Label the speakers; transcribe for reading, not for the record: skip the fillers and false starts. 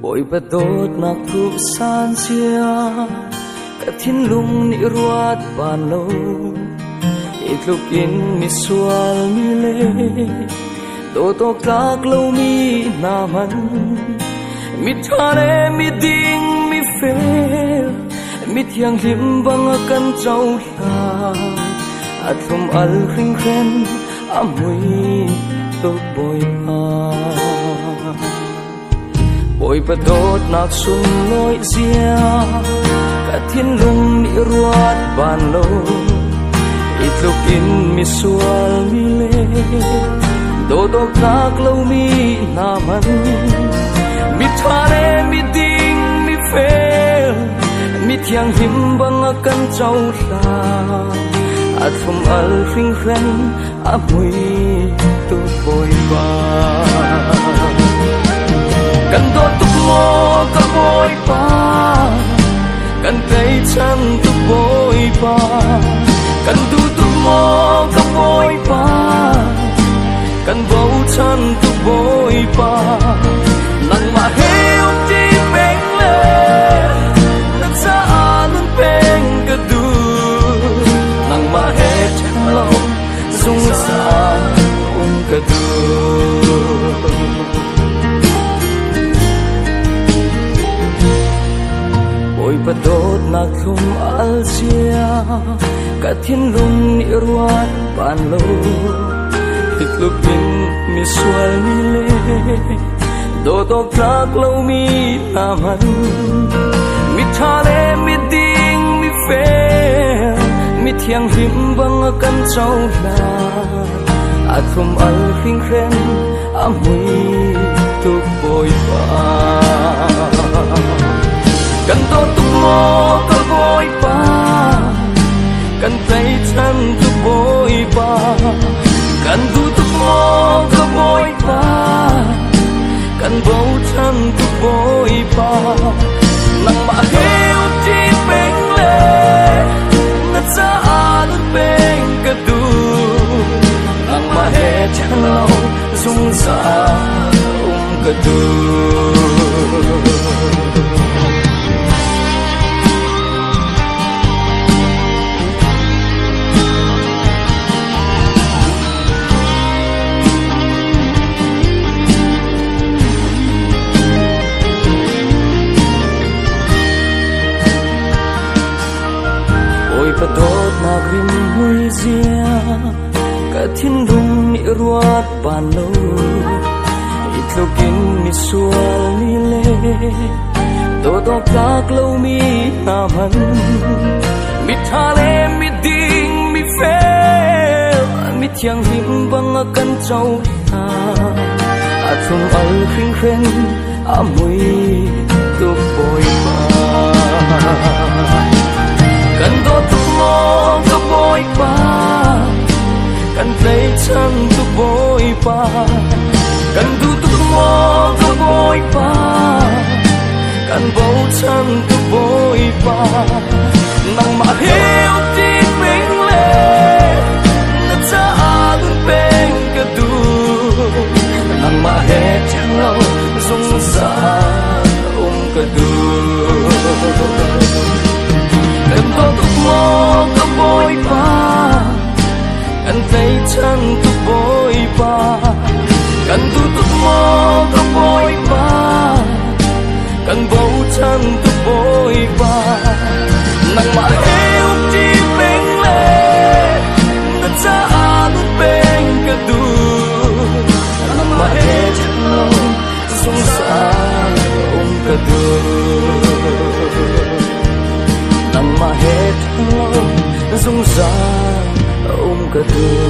Speaker 1: bội bật đốt nạc thu san chia cả thiên lung ni ruat bàn lâu ít lúc in mi sual mi lê đô tô các lâu mi na man mi thane mi ding mi phê mi thiang lim bang kan trâu la at lum al khinh khen amui tô bội bội bật đốt nạc xuân lối zia cả thiên lung ni ruat bàn lâu ít lúc in mi sual mi lê đô tô các lâu mi na man mi thane mi ding mi phê mi thiang him bang kan trâu la at lum al khinh khen amui tô bộiกันโดนตุกโมกะโบยปากันใจฉันตุกโบยปากันดูตุกโมกะโบยปากันเบาฉันตุกโบยปานั่งมาเฮวที่เป็นเลยนักษาลันเป็นกระดูนั่งมาเฮฉันลงสงสารกระดูbội bật đốt nạc thum al chia cả thiên lung ni ruat bàn lâu ít lúc in mi sual mi lê đô tô các lâu mi na man mi thale mi ding mi phê mi thiang him bang kan trâu la at thum al khinh khen amui tu bộiกันโดนตุกโมกะโบยปากันใจฉันตุกโบยปากันดูตุกโมกะโบยปากันเบาฉันตุกโบยปานั่งมาเฮวที่เป็นเลยนัดจะลุเป็นกระดูนั่งมาเฮฉันเราสงสารกระดูbật đốt nạc rim hui zia cả thiên lung ni ruat bàn lâu ít lúc in mi sual mi lê đô tô các lâu mi na man mi thale mi ding mi phê mi thiang him bang kan trâu la at lum al khinh khen amui tu bộiกันโดนตุกโมกะโบยปากันใจฉันตุกโบยปากันดูตุกโมกะโบยปากันเบาฉันตุกโบยปานั่งมาเฮวที่เป็นเลยนัดจะลุนเป็นกระดูนั่งมาเฮฉันเราสงสารกระดูกันโดนตุกโมกะโบยปากันใจฉันตุกโบยปากันดูตุกโมกะโบยปากันเบาฉันตุกโบยปานั่งมาเฮวที่เป็นเลยนัดจะลุนเป็นกระดูนั่งมาเฮฉันเราสงสารกระดูnằm mà hết lòng rung rang ôm cả đời